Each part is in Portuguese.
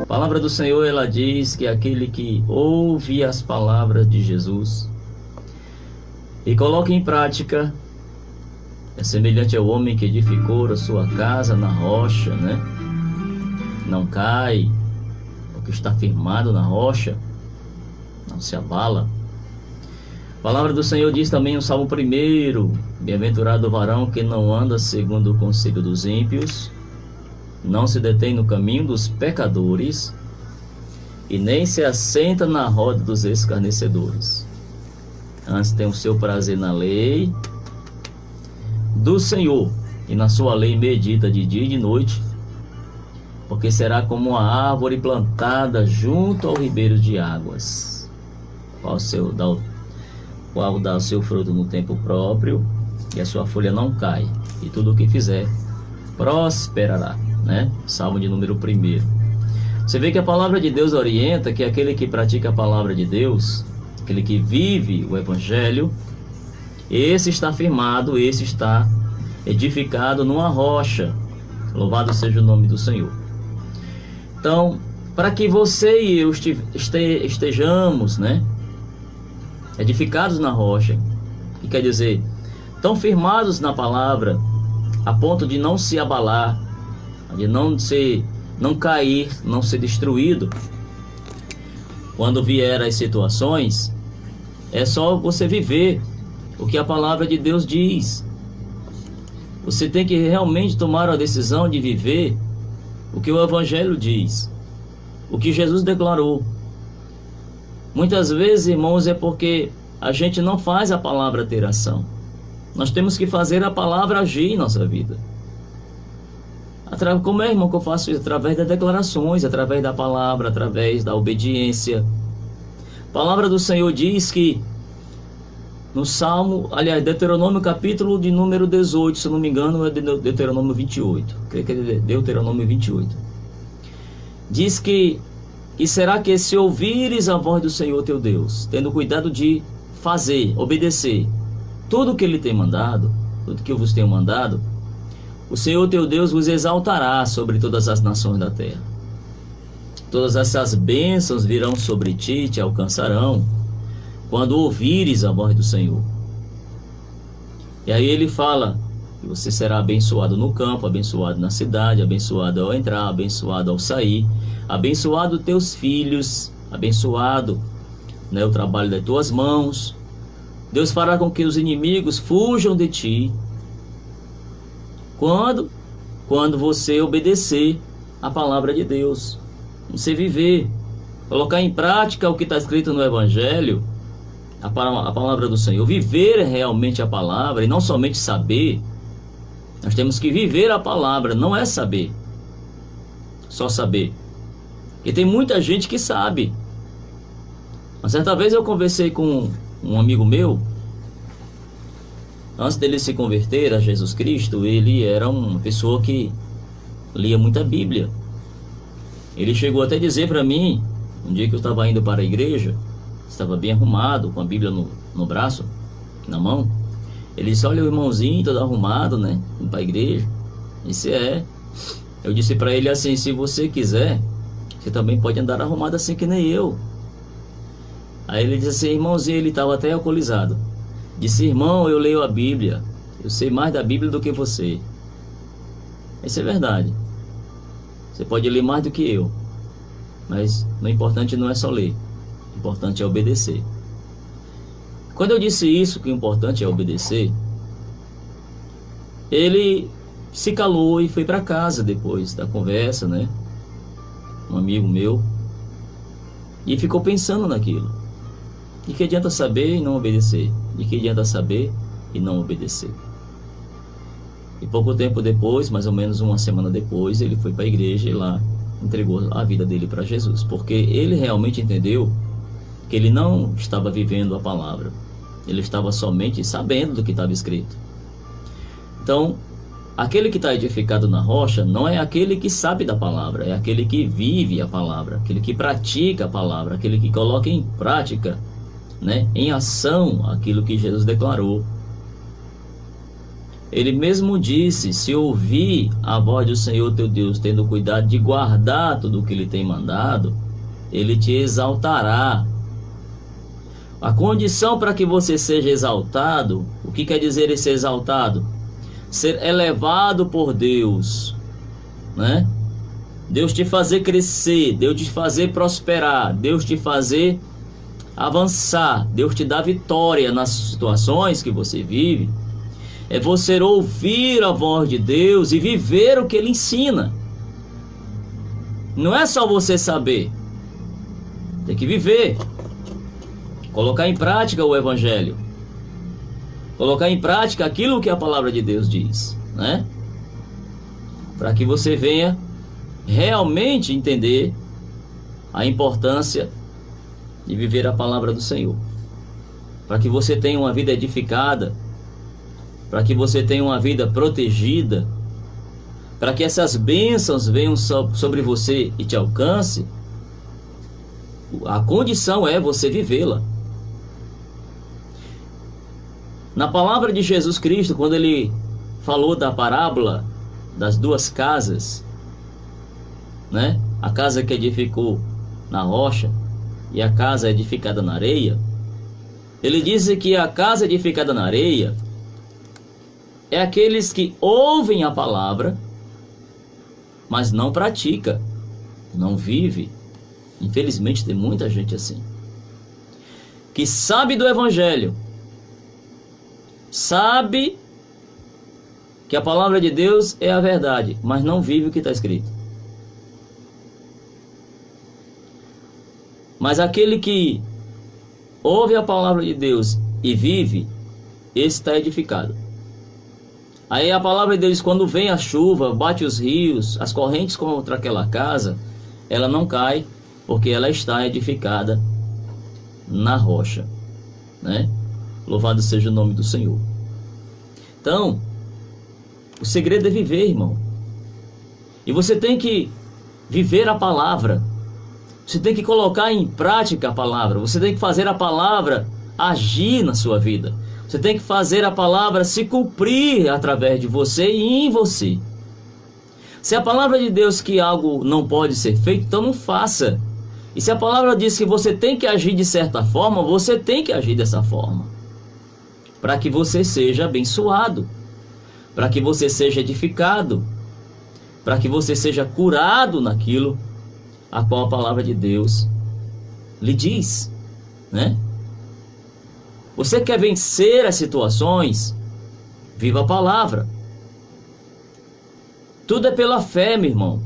palavra do Senhor, ela diz que aquele que ouve as palavras de Jesus e coloca em prática é semelhante ao homem que edificou a sua casa na rocha, né? Não cai, porque está firmado na rocha, não se abala. A palavra do Senhor diz também no Salmo 1: bem-aventurado o varão que não anda segundo o conselho dos ímpios, não se detém no caminho dos pecadores e nem se assenta na roda dos escarnecedores. Antes tem o seu prazer na lei do Senhor, e na sua lei medita de dia e de noite, porque será como uma árvore plantada junto ao ribeiro de águas, qual dá o seu fruto no tempo próprio, e a sua folha não cai, e tudo o que fizer prosperará, né? Salmo de número 1. Você vê que a palavra de Deus orienta que aquele que pratica a palavra de Deus, aquele que vive o Evangelho, esse está firmado, esse está edificado numa rocha. Louvado seja o nome do Senhor. Então, para que você e eu estejamos, né, edificados na rocha, que quer dizer, tão firmados na palavra, a ponto de não se abalar, de não cair, não ser destruído quando vier as situações, é só você viver o que a palavra de Deus diz. Você tem que realmente tomar a decisão de viver o que o Evangelho diz, o que Jesus declarou. Muitas vezes, irmãos, é porque a gente não faz a palavra ter ação. Nós temos que fazer a palavra agir em nossa vida. Como é, irmão, que eu faço isso? Através das declarações, através da palavra, através da obediência. A palavra do Senhor diz que no Salmo, aliás, Deuteronômio capítulo de número 18, se não me engano, é Deuteronômio 28. Creio que é Deuteronômio 28. Diz que: e será que se ouvires a voz do Senhor teu Deus, tendo cuidado de fazer, obedecer tudo o que Ele tem mandado, tudo que eu vos tenho mandado, o Senhor teu Deus vos exaltará sobre todas as nações da terra. Todas essas bênçãos virão sobre ti e te alcançarão, quando ouvires a voz do Senhor. E aí ele fala que você será abençoado no campo, abençoado na cidade, abençoado ao entrar, abençoado ao sair, abençoado teus filhos, abençoado, né, o trabalho das tuas mãos. Deus fará com que os inimigos fujam de ti. Quando você obedecer a palavra de Deus, você viver, colocar em prática o que está escrito no Evangelho, a palavra do Senhor, viver realmente a palavra e não somente saber. Nós temos que viver a palavra, não é saber, só saber. Porque tem muita gente que sabe. Uma certa vez eu conversei com um amigo meu. Antes dele se converter a Jesus Cristo, ele era uma pessoa que lia muita Bíblia. Ele chegou até a dizer para mim, um dia que eu estava indo para a igreja, estava bem arrumado, com a Bíblia no braço, na mão. Ele disse: olha o irmãozinho todo arrumado, né, indo para a igreja. Isso é. Eu disse para ele assim: se você quiser, você também pode andar arrumado assim que nem eu. Aí ele disse assim: irmãozinho, ele estava até alcoolizado. Disse: irmão, eu leio a Bíblia, eu sei mais da Bíblia do que você. Isso é verdade. Você pode ler mais do que eu, mas o importante não é só ler, o importante é obedecer. Quando eu disse isso, que o importante é obedecer, ele se calou e foi para casa depois da conversa, né? Um amigo meu, e ficou pensando naquilo. De que adianta saber e não obedecer? De que adianta saber e não obedecer? E pouco tempo depois, mais ou menos uma semana depois, ele foi para a igreja e lá entregou a vida dele para Jesus, porque ele realmente entendeu que ele não estava vivendo a palavra, ele estava somente sabendo do que estava escrito. Então, aquele que está edificado na rocha não é aquele que sabe da palavra, é aquele que vive a palavra, aquele que pratica a palavra, aquele que coloca em prática, né, em ação aquilo que Jesus declarou. Ele mesmo disse: se ouvir a voz do Senhor teu Deus, tendo cuidado de guardar tudo o que ele tem mandado, ele te exaltará. A condição para que você seja exaltado, o que quer dizer ser exaltado? Ser elevado por Deus, né? Deus te fazer crescer, Deus te fazer prosperar, Deus te fazer avançar, Deus te dá vitória nas situações que você vive. É você ouvir a voz de Deus e viver o que Ele ensina. Não é só você saber, tem que viver. Colocar em prática o Evangelho. Colocar em prática aquilo que a palavra de Deus diz, né? Para que você venha realmente entender a importância de viver a palavra do Senhor. Para que você tenha uma vida edificada, para que você tenha uma vida protegida, para que essas bênçãos venham sobre você e te alcance, a condição é você vivê-la. Na palavra de Jesus Cristo, quando ele falou da parábola das duas casas, né? A casa que edificou na rocha e a casa edificada na areia, ele diz que a casa edificada na areia é aqueles que ouvem a palavra, mas não pratica, não vive. Infelizmente tem muita gente assim, que sabe do Evangelho, sabe que a palavra de Deus é a verdade, mas não vive o que está escrito. Mas aquele que ouve a palavra de Deus e vive, esse está edificado. Aí a palavra de Deus, quando vem a chuva, bate os rios, as correntes contra aquela casa, ela não cai, porque ela está edificada na rocha, né? Louvado seja o nome do Senhor. Então, o segredo é viver, irmão. E você tem que viver a palavra. Você tem que colocar em prática a palavra. Você tem que fazer a palavra agir na sua vida. Você tem que fazer a palavra se cumprir através de você e em você. Se a palavra de Deus que algo não pode ser feito, então não faça. E se a palavra diz que você tem que agir de certa forma, você tem que agir dessa forma. Para que você seja abençoado. Para que você seja edificado. Para que você seja curado naquilo a qual a palavra de Deus lhe diz, né? Você quer vencer as situações? Viva a palavra. Tudo é pela fé, meu irmão.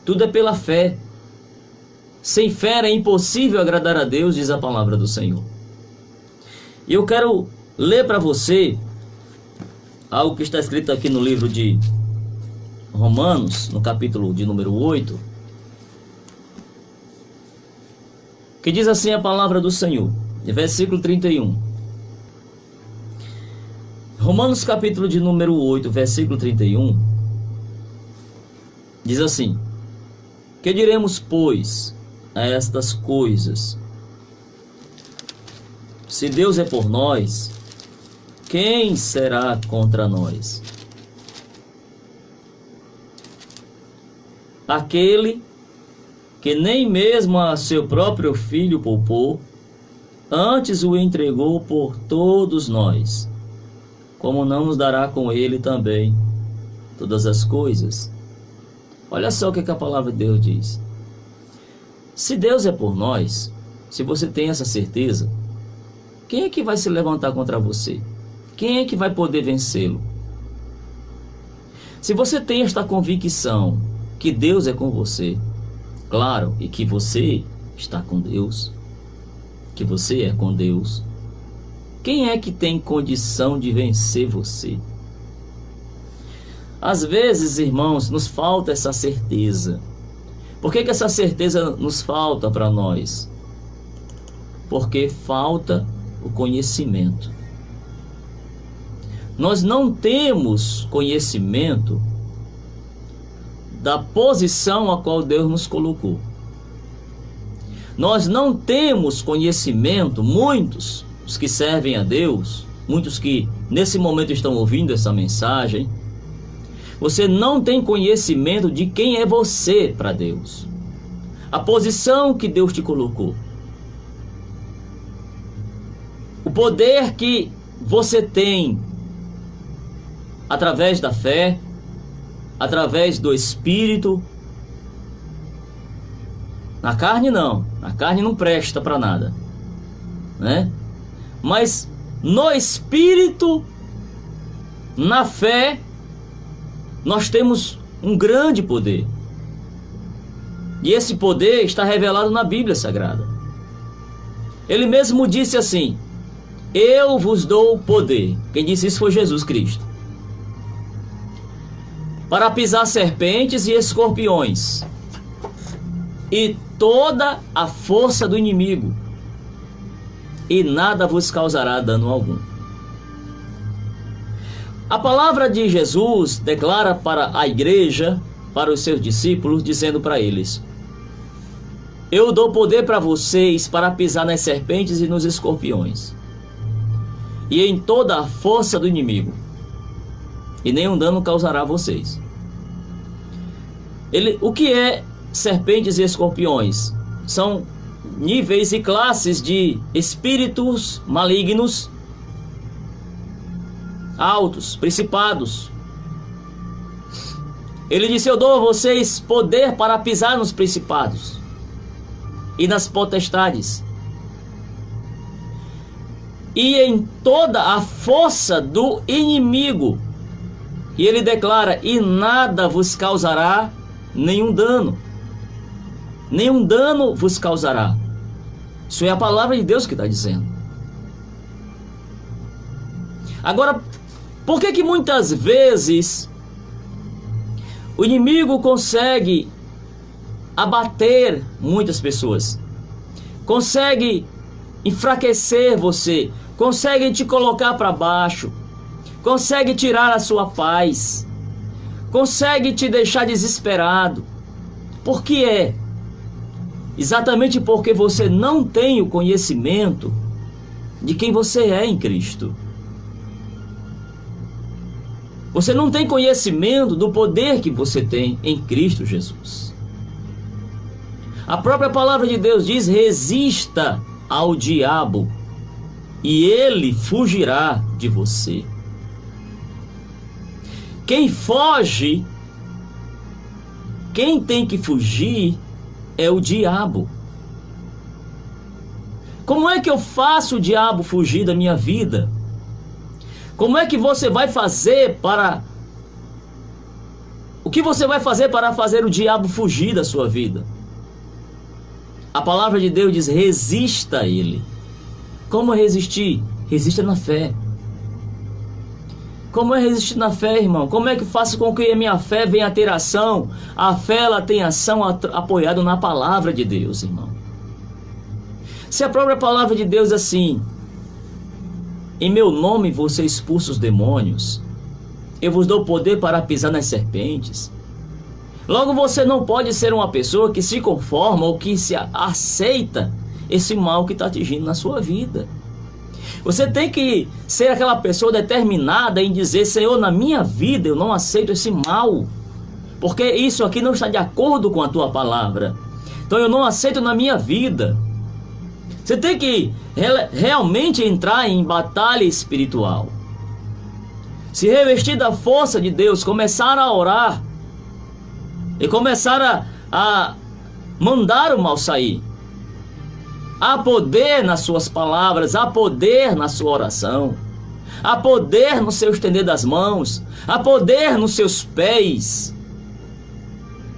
Tudo é pela fé. Sem fé é impossível agradar a Deus, diz a palavra do Senhor. E eu quero ler para você algo que está escrito aqui no livro de Romanos, no capítulo de número 8, que diz assim a palavra do Senhor, versículo 31. Romanos capítulo de número 8, versículo 31, diz assim: que diremos, pois, a estas coisas? Se Deus é por nós, quem será contra nós? Aquele que nem mesmo a seu próprio filho poupou, antes o entregou por todos nós, como não nos dará com ele também todas as coisas? Olha só o que a palavra de Deus diz. Se Deus é por nós, se você tem essa certeza, quem é que vai se levantar contra você? Quem é que vai poder vencê-lo? Se você tem esta convicção que Deus é com você, claro, e que você está com Deus, que você é com Deus, quem é que tem condição de vencer você? Às vezes, irmãos, nos falta essa certeza. Por que essa certeza nos falta para nós? Porque falta o conhecimento. Nós não temos conhecimento da posição a qual Deus nos colocou. Nós não temos conhecimento, muitos, os que servem a Deus, muitos que nesse momento estão ouvindo essa mensagem, você não tem conhecimento de quem é você para Deus, a posição que Deus te colocou, o poder que você tem através da fé, através do Espírito. Na carne não, na carne não presta para nada, né? Mas no Espírito, na fé, nós temos um grande poder. E esse poder está revelado na Bíblia Sagrada. Ele mesmo disse assim: eu vos dou poder. Quem disse isso foi Jesus Cristo. Para pisar serpentes e escorpiões, e toda a força do inimigo, e nada vos causará dano algum. A palavra de Jesus declara para a igreja, para os seus discípulos, dizendo para eles: eu dou poder para vocês para pisar nas serpentes e nos escorpiões, e em toda a força do inimigo, e nenhum dano causará a vocês. O que é serpentes e escorpiões? São níveis e classes de espíritos malignos altos, principados. Ele disse: eu dou a vocês poder para pisar nos principados e nas potestades, e em toda a força do inimigo. E ele declara: e nada vos causará nenhum dano. Nenhum dano vos causará. Isso é a palavra de Deus que está dizendo. Agora, por que muitas vezes o inimigo consegue abater muitas pessoas, consegue enfraquecer você, consegue te colocar para baixo, consegue tirar a sua paz, consegue te deixar desesperado? Por que é? Exatamente porque você não tem o conhecimento de quem você é em Cristo. Você não tem conhecimento do poder que você tem em Cristo Jesus. A própria palavra de Deus diz: resista ao diabo e ele fugirá de você. Quem foge, quem tem que fugir é o diabo. Como é que eu faço o diabo fugir da minha vida? Como é que você vai fazer para... O que você vai fazer para fazer o diabo fugir da sua vida? A palavra de Deus diz: resista a ele. Como resistir? Resista na fé. Como é resistir na fé, irmão? Como é que eu faço com que a minha fé venha a ter ação? A fé, ela tem ação apoiada na palavra de Deus, irmão. Se a própria palavra de Deus assim: em meu nome você expulsa os demônios, eu vos dou poder para pisar nas serpentes. Logo, você não pode ser uma pessoa que se conforma ou que se aceita esse mal que está atingindo na sua vida. Você tem que ser aquela pessoa determinada em dizer: Senhor, na minha vida eu não aceito esse mal, porque isso aqui não está de acordo com a tua palavra. Então eu não aceito na minha vida. Você tem que realmente entrar em batalha espiritual, se revestir da força de Deus, começar a orar e começar a mandar o mal sair. Há poder nas suas palavras, há poder na sua oração, há poder no seu estender das mãos, há poder nos seus pés.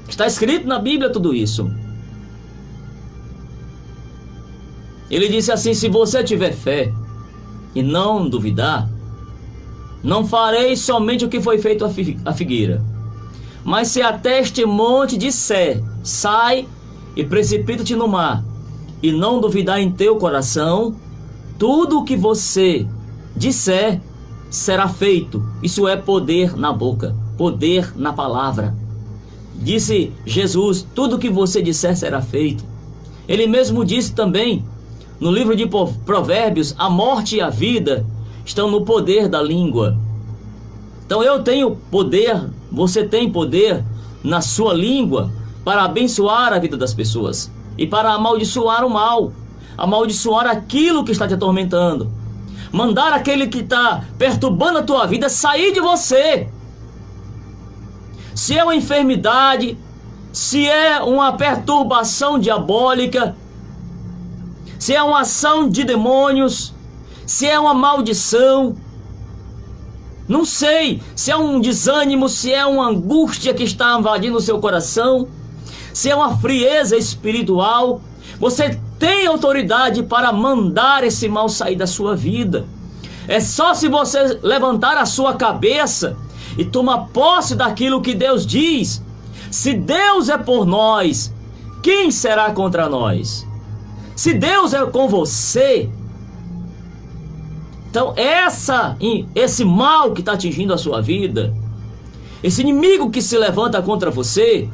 Está escrito na Bíblia tudo isso. Ele disse assim: se você tiver fé e não duvidar, não farei somente o que foi feito à figueira, mas se até este monte disser: sai e precipita-te no mar, e não duvidar em teu coração, tudo o que você disser será feito. Isso é poder na boca, poder na palavra. Disse Jesus: tudo o que você disser será feito. Ele mesmo disse também no livro de Provérbios: a morte e a vida estão no poder da língua. Então eu tenho poder, você tem poder na sua língua para abençoar a vida das pessoas e para amaldiçoar o mal, amaldiçoar aquilo que está te atormentando, mandar aquele que está perturbando a tua vida sair de você. Se é uma enfermidade, se é uma perturbação diabólica, se é uma ação de demônios, se é uma maldição, não sei, se é um desânimo, se é uma angústia que está invadindo o seu coração, se é uma frieza espiritual, você tem autoridade para mandar esse mal sair da sua vida. É só se você levantar a sua cabeça e tomar posse daquilo que Deus diz. Se Deus é por nós, quem será contra nós? Se Deus é com você, então esse mal que está atingindo a sua vida, esse inimigo que se levanta contra você,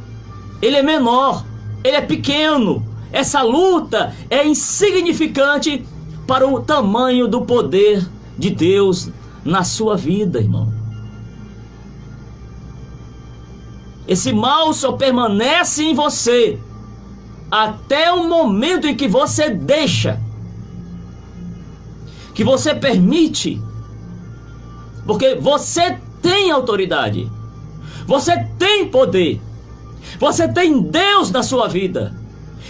ele é menor, ele é pequeno. Essa luta é insignificante para o tamanho do poder de Deus na sua vida, irmão. Esse mal só permanece em você até o momento em que você deixa, que você permite, porque você tem autoridade, você tem poder, você tem Deus na sua vida,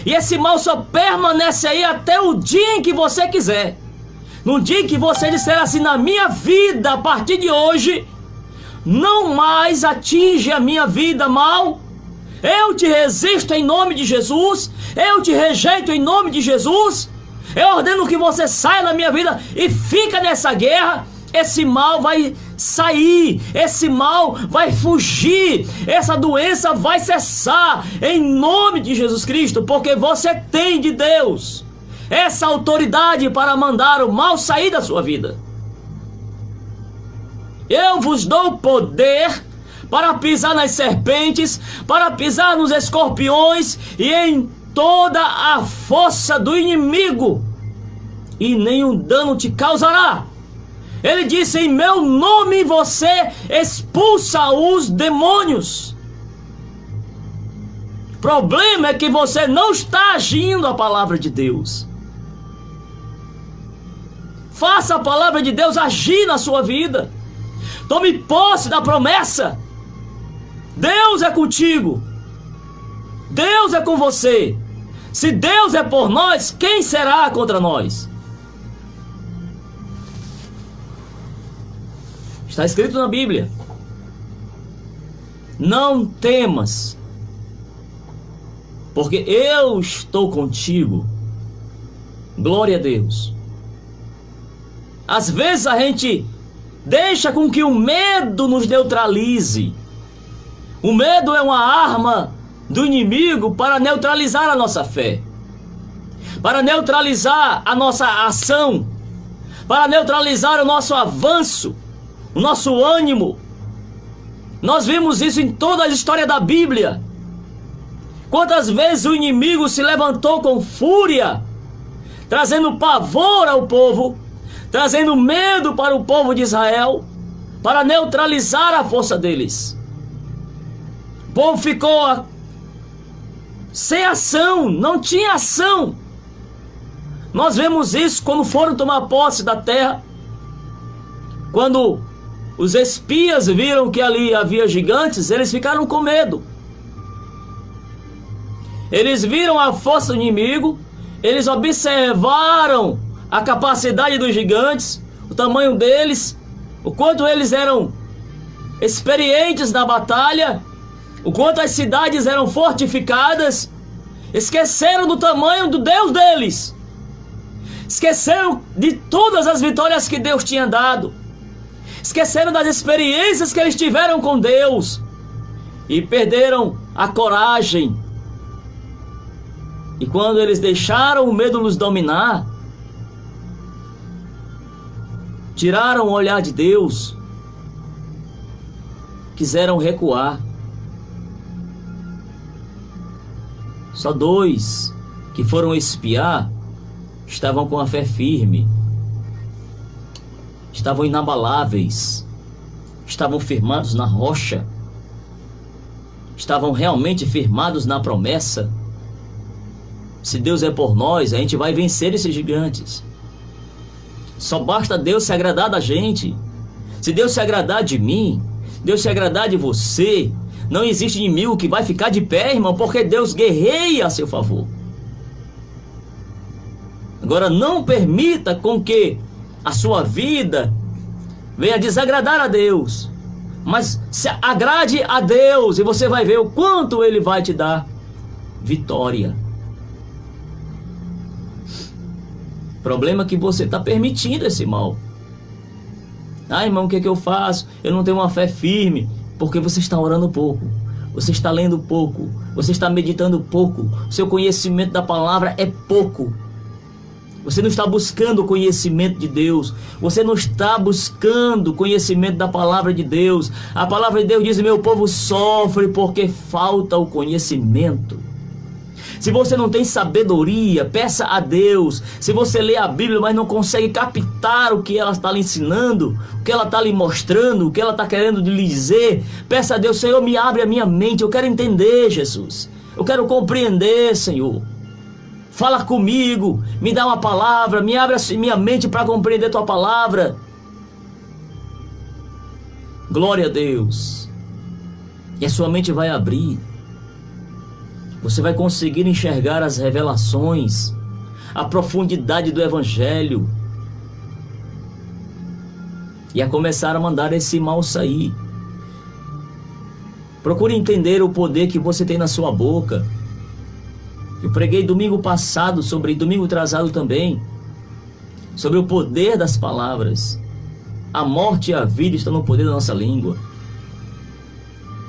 e esse mal só permanece aí até o dia em que você quiser. No dia em que você disser assim: na minha vida, a partir de hoje, não mais atinge a minha vida mal, eu te resisto em nome de Jesus, eu te rejeito em nome de Jesus, eu ordeno que você saia da minha vida e fica nessa guerra. Esse mal vai sair, esse mal vai fugir, essa doença vai cessar em nome de Jesus Cristo, porque você tem de Deus essa autoridade para mandar o mal sair da sua vida. Eu vos dou poder para pisar nas serpentes, para pisar nos escorpiões e em toda a força do inimigo, e nenhum dano te causará. Ele disse: em meu nome você expulsa os demônios. O problema é que você não está agindo a palavra de Deus. Faça a palavra de Deus agir na sua vida. Tome posse da promessa. Deus é contigo. Deus é com você. Se Deus é por nós, quem será contra nós? Está escrito na Bíblia: não temas, porque eu estou contigo. Glória a Deus. Às vezes a gente deixa com que o medo nos neutralize. O medo é uma arma do inimigo para neutralizar a nossa fé, para neutralizar a nossa ação, para neutralizar o nosso avanço, o nosso ânimo. Nós vimos isso em toda a história da Bíblia. Quantas vezes o inimigo se levantou com fúria, trazendo pavor ao povo, trazendo medo para o povo de Israel, para neutralizar a força deles. O povo ficou sem ação, não tinha ação. Nós vemos isso quando foram tomar posse da terra, quando os espias viram que ali havia gigantes, eles ficaram com medo. Eles viram a força do inimigo, eles observaram a capacidade dos gigantes, o tamanho deles, o quanto eles eram experientes na batalha, o quanto as cidades eram fortificadas. Esqueceram do tamanho do Deus deles, esqueceram de todas as vitórias que Deus tinha dado, esqueceram das experiências que eles tiveram com Deus e perderam a coragem. E quando eles deixaram o medo nos dominar, tiraram o olhar de Deus, quiseram recuar. Só 2 que foram espiar estavam com a fé firme, estavam inabaláveis, estavam firmados na rocha, estavam realmente firmados na promessa. Se Deus é por nós, a gente vai vencer esses gigantes. Só basta Deus se agradar da gente. Se Deus se agradar de mim, Deus se agradar de você, não existe inimigo que vai ficar de pé, irmão, porque Deus guerreia a seu favor. Agora, não permita com que a sua vida venha desagradar a Deus, mas se agrade a Deus, e você vai ver o quanto Ele vai te dar vitória. O problema é que você está permitindo esse mal. Irmão, o que é que eu faço? Eu não tenho uma fé firme. Porque você está orando pouco, você está lendo pouco, você está meditando pouco, seu conhecimento da palavra é pouco. Você não está buscando o conhecimento de Deus, você não está buscando o conhecimento da palavra de Deus. A palavra de Deus diz: meu povo sofre porque falta o conhecimento. Se você não tem sabedoria, peça a Deus. Se você lê a Bíblia, mas não consegue captar o que ela está lhe ensinando, o que ela está lhe mostrando, o que ela está querendo lhe dizer, peça a Deus: Senhor, me abre a minha mente, eu quero entender, Jesus. Eu quero compreender, Senhor. Fala comigo, me dá uma palavra, me abre a minha mente para compreender a tua palavra. Glória a Deus. E a sua mente vai abrir. Você vai conseguir enxergar as revelações, a profundidade do Evangelho, e a começar a mandar esse mal sair. Procure entender o poder que você tem na sua boca. Eu preguei domingo passado, domingo atrasado também, sobre o poder das palavras. A morte e a vida estão no poder da nossa língua.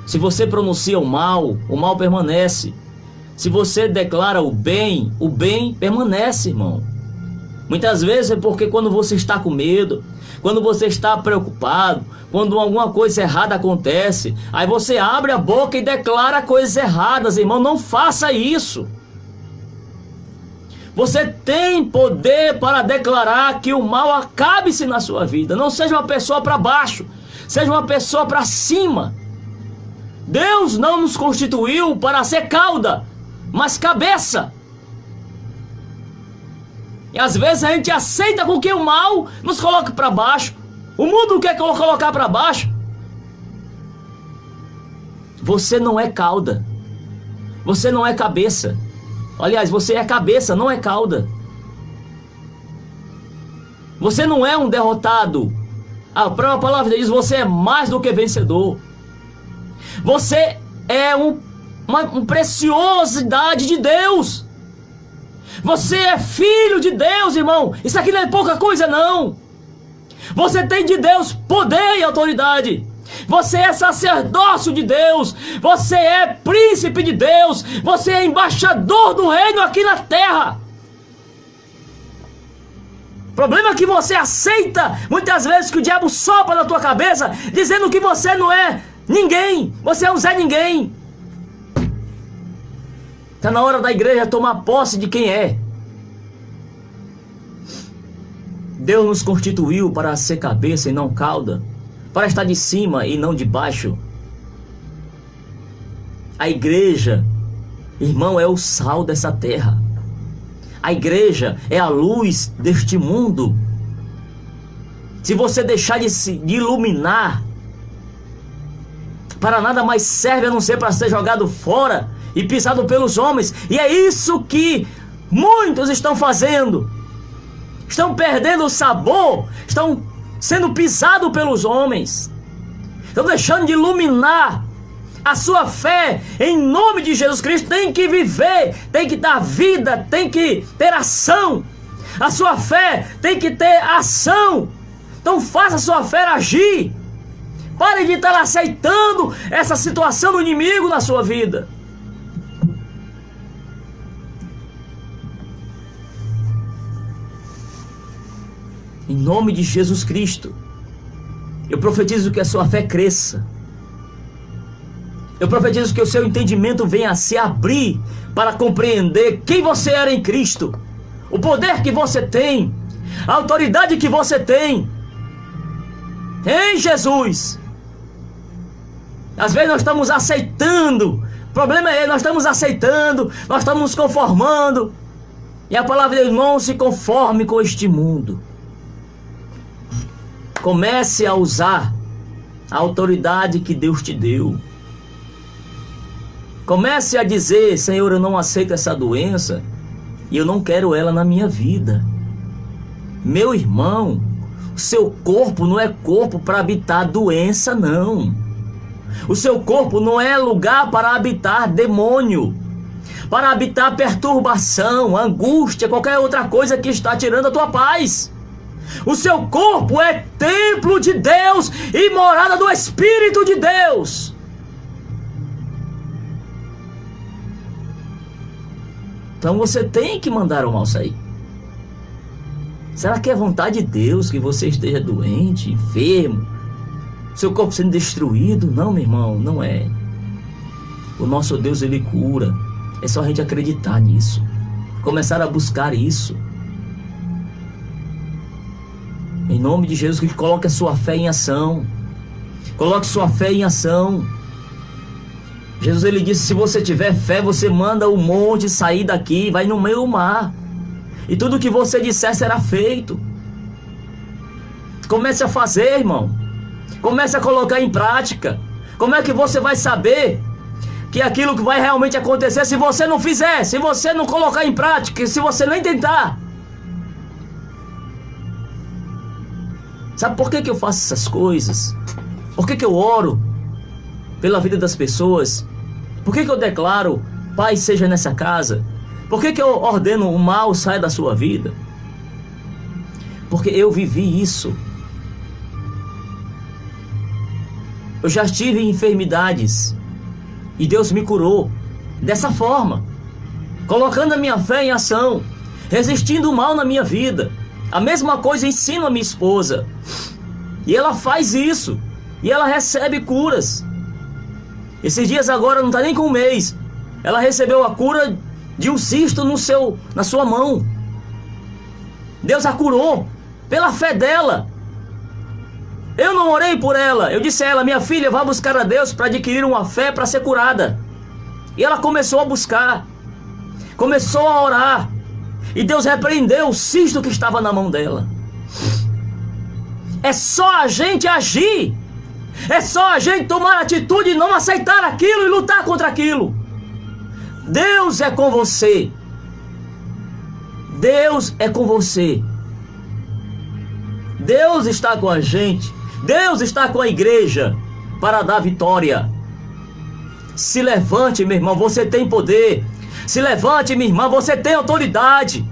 Se você pronuncia o mal permanece. Se você declara o bem permanece, irmão. Muitas vezes é porque quando você está com medo, quando você está preocupado, quando alguma coisa errada acontece, aí você abre a boca e declara coisas erradas, irmão. Não faça isso. Você tem poder para declarar que o mal acabe-se na sua vida. Não seja uma pessoa para baixo, seja uma pessoa para cima. Deus não nos constituiu para ser cauda, mas cabeça. E às vezes a gente aceita com que o mal nos coloque para baixo. O mundo quer colocar para baixo. Você não é cauda, você não é cabeça. Aliás, você é cabeça, não é cauda. Você não é um derrotado. A própria palavra diz: você é mais do que vencedor. Você é uma preciosidade de Deus. Você é filho de Deus, irmão. Isso aqui não é pouca coisa, não. Você tem de Deus poder e autoridade. Você é sacerdócio de Deus. Você é príncipe de Deus. Você é embaixador do reino aqui na terra. O problema é que você aceita muitas vezes que o diabo sopra na tua cabeça, dizendo que você não é ninguém. Você é um Zé Ninguém. Está na hora da igreja tomar posse de quem é. Deus nos constituiu para ser cabeça e não cauda, para estar de cima e não de baixo. A igreja, irmão, é o sal dessa terra. A igreja é a luz deste mundo. Se você deixar de iluminar, para nada mais serve a não ser para ser jogado fora e pisado pelos homens. E é isso que muitos estão fazendo. Estão perdendo o sabor, estão sendo pisados pelos homens, estão deixando de iluminar. A sua fé em nome de Jesus Cristo tem que viver, tem que dar vida, tem que ter ação. A sua fé tem que ter ação. Então faça a sua fé agir. Pare de estar aceitando essa situação do inimigo na sua vida. Em nome de Jesus Cristo, eu profetizo que a sua fé cresça. Eu profetizo que o seu entendimento venha a se abrir para compreender quem você era em Cristo, o poder que você tem, a autoridade que você tem. Em Jesus. Às vezes nós estamos aceitando. O problema é, nós estamos aceitando, nós estamos nos conformando. E a palavra de Deus, não se conforme com este mundo. Comece a usar a autoridade que Deus te deu. Comece a dizer: Senhor, eu não aceito essa doença e eu não quero ela na minha vida. Meu irmão, o seu corpo não é corpo para habitar doença, não. O seu corpo não é lugar para habitar demônio, para habitar perturbação, angústia, qualquer outra coisa que está tirando a tua paz. O seu corpo é templo de Deus e morada do Espírito de Deus. Então você tem que mandar o mal sair. Será que é vontade de Deus que você esteja doente, enfermo, seu corpo sendo destruído? Não, meu irmão, não é. O nosso Deus, Ele cura. É só a gente acreditar nisso, começar a buscar isso. Em nome de Jesus, que coloque a sua fé em ação. Coloque sua fé em ação. Jesus, Ele disse: se você tiver fé, você manda o monte sair daqui, vai no meio do mar, e tudo que você disser será feito. Comece a fazer, irmão. Comece a colocar em prática. Como é que você vai saber que aquilo que vai realmente acontecer se você não fizer, se você não colocar em prática, se você nem tentar? Sabe por que eu faço essas coisas? Por que eu oro pela vida das pessoas? Por que eu declaro: paz seja nessa casa? Por que eu ordeno o mal saia da sua vida? Porque eu vivi isso. Eu já tive enfermidades e Deus me curou dessa forma, colocando a minha fé em ação, resistindo o mal na minha vida. A mesma coisa ensino a minha esposa, e ela faz isso, e ela recebe curas. Esses dias agora, não está nem com um mês, ela recebeu a cura de um cisto na sua mão. Deus a curou pela fé dela. Eu não orei por ela. Eu disse a ela: minha filha, vá buscar a Deus para adquirir uma fé para ser curada. E ela começou a buscar, começou a orar, e Deus repreendeu o cisto que estava na mão dela. É só a gente agir. É só a gente tomar atitude e não aceitar aquilo e lutar contra aquilo. Deus é com você. Deus é com você. Deus está com a gente. Deus está com a igreja para dar vitória. Se levante, meu irmão, você tem poder. Se levante, minha irmã, você tem autoridade.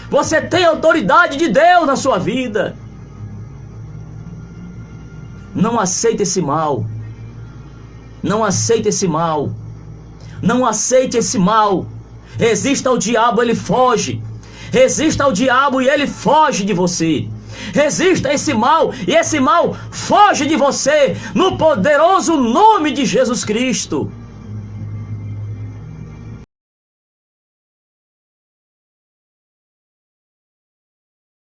Você tem autoridade de Deus na sua vida. Não aceite esse mal. Não aceite esse mal. Não aceite esse mal. Resista ao diabo, ele foge. Resista ao diabo e ele foge de você. Resista a esse mal e esse mal foge de você, no poderoso nome de Jesus Cristo.